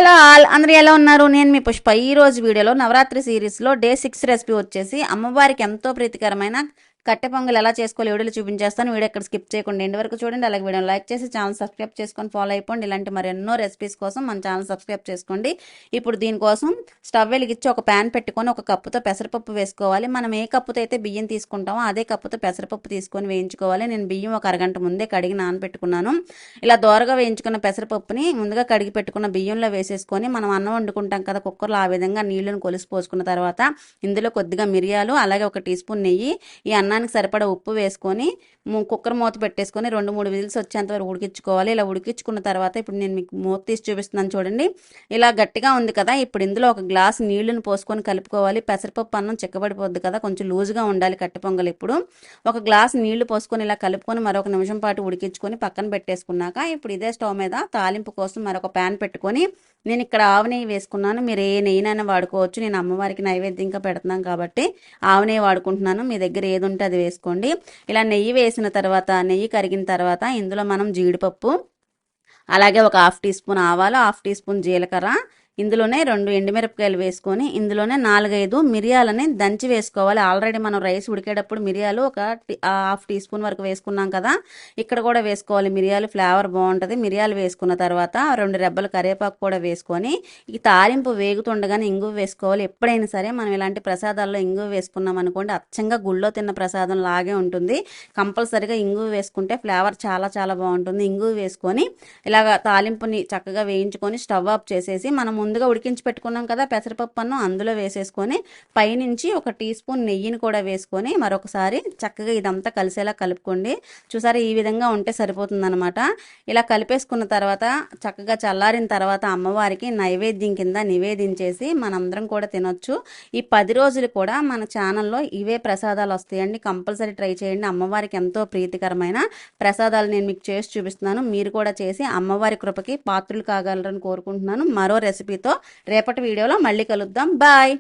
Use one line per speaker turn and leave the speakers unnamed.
Hello all, అందరూ ఎలా ఉన్నారు? నేను మీ పుష్ప. ఈ రోజు వీడియోలో నవరాత్రి సిరీస్లో డే 6 రెసిపీ వచ్చేసి అమ్మవారికి ఎంతో ప్రీతికరమైన కట్టె పొంగల్ ఎలా చేసుకోవాలి వీడియోలో చూపించేస్తాను. వీడియో ఎక్కడ స్కిప్ చేయకుండా ఎండ్ వరకు చూడండి. అలాగే వీడియోని లైక్ చేసి ఛానల్ సబ్స్క్రైబ్ చేసుకొని ఫాలో అయిపోండి. ఇలాంటి మరెన్నో రెసిపీస్ కోసం మన ఛానల్ సబ్స్క్రైబ్ చేసుకోండి. ఇప్పుడు దీనికోసం స్టవ్ వెలిగించి ఒక ప్యాన్ పెట్టుకొని ఒక కప్పుతో పెసరపప్పు వేసుకోవాలి. మనం ఏ కప్పుతో అయితే బియ్యం తీసుకుంటామో అదే కప్పుతో పెసరపప్పు తీసుకొని వేయించుకోవాలి. నేను బియ్యం ఒక అరగంట ముందే కడిగి నానబెట్టుకున్నాను. ఇలా దోరగా వేయించుకున్న పెసరపప్పుని ముందుగా కడిగి పెట్టుకున్న బియ్యంలో వేసేసుకొని మనం అన్నం వండుకుంటాం కదా కుక్కర్లో, ఆ విధంగా నీళ్లను కొలిసి పోసుకున్న తర్వాత ఇందులో కొద్దిగా మిరియాలు, అలాగే 1 టీ స్పూన్ నెయ్యి, ఈ అన్నానికి సరిపడా ఉప్పు వేసుకొని కుక్కర్ మూత పెట్టేసుకొని 2-3 విజిల్స్ వచ్చేంత వరకు ఉడికించుకోవాలి. ఇలా ఉడికించుకున్న తర్వాత ఇప్పుడు నేను మీకు మూత తీసి చూపిస్తున్నాను చూడండి. ఇలా గట్టిగా ఉంది కదా, ఇప్పుడు ఇందులో 1 గ్లాస్ నీళ్లను పోసుకొని కలుపుకోవాలి. పెసరపప్పు అన్నం చిక్కబడిపోద్ది కదా, కొంచెం లూజుగా ఉండాలి కట్టె పొంగల్. ఇప్పుడు 1 గ్లాస్ నీళ్లు పోసుకొని ఇలా కలుపుకొని మరొక నిమిషం పాటు ఉడికించుకొని పక్కన పెట్టేసుకున్నాక ఇప్పుడు ఇదే స్టవ్ మీద తాలింపు కోసం మరొక ప్యాన్ పెట్టుకొని నేను ఇక్కడ ఆవు నెయ్యి వేసుకున్నాను. మీరు ఏ నెయ్యినైనా వాడుకోవచ్చు. నేను అమ్మవారికి నైవేద్యంగా పెడుతున్నాను కాబట్టి ఆవు నెయ్యి వాడుకుంటున్నాను. మీ దగ్గర ఏది ఉంటే అది వేసుకోండి. ఇలా నెయ్యి వేసిన తర్వాత, నెయ్యి కరిగిన తర్వాత ఇందులో మనం జీడిపప్పు, అలాగే ఒక 1/2 టీ స్పూన్ ఆవాలు, 1/2 టీ స్పూన్ జీలకర్ర, ఇందులోనే 2 ఎండుమిరపకాయలు వేసుకొని ఇందులోనే 4-5 మిరియాలని దంచి వేసుకోవాలి. ఆల్రెడీ మనం రైస్ ఉడికేటప్పుడు మిరియాలు ఒక 1/2 టీ స్పూన్ వరకు వేసుకున్నాం కదా, ఇక్కడ కూడా వేసుకోవాలి. మిరియాలు ఫ్లేవర్ బాగుంటుంది. మిరియాలు వేసుకున్న తర్వాత 2 రెబ్బలు కరివేపాకు కూడా వేసుకొని ఈ తాలింపు వేగుతుండగానే ఇంగువ వేసుకోవాలి. ఎప్పుడైనా సరే మనం ఇలాంటి ప్రసాదాల్లో ఇంగువ వేసుకున్నాం అనుకోండి, అచ్చంగా గుళ్ళో తిన్న ప్రసాదం లాగే ఉంటుంది. కంపల్సరిగా ఇంగువ వేసుకుంటే ఫ్లేవర్ చాలా చాలా బాగుంటుంది. ఇంగువ వేసుకొని ఇలాగ తాలింపుని చక్కగా వేయించుకొని స్టవ్ ఆఫ్ చేసేసి మనం ముందుగా ఉడికించి పెట్టుకున్నాం కదా పెసరపప్పు అన్నం, అందులో వేసేసుకొని పైనుంచి 1 టీ స్పూన్ నెయ్యిని కూడా వేసుకొని మరొకసారి చక్కగా ఇదంతా కలిసేలా కలుపుకోండి. చూసారా, ఈ విధంగా ఉంటే సరిపోతుందన్నమాట. ఇలా కలిపేసుకున్న తర్వాత చక్కగా చల్లారిన తర్వాత అమ్మవారికి నైవేద్యం కింద నివేదించేసి మనందరం కూడా తినొచ్చు. ఈ 10 రోజులు కూడా మన ఛానల్లో ఇవే ప్రసాదాలు వస్తాయండి. కంపల్సరీ ట్రై చేయండి. అమ్మవారికి ఎంతో ప్రీతికరమైన ప్రసాదాలు నేను మీకు చేసి చూపిస్తున్నాను. మీరు కూడా చేసి అమ్మవారి కృపకి పాత్రులు కాగలరని కోరుకుంటున్నాను. మరో రెసిపీతో రేపటి వీడియోలో మళ్ళీ కలుద్దాం. బాయ్.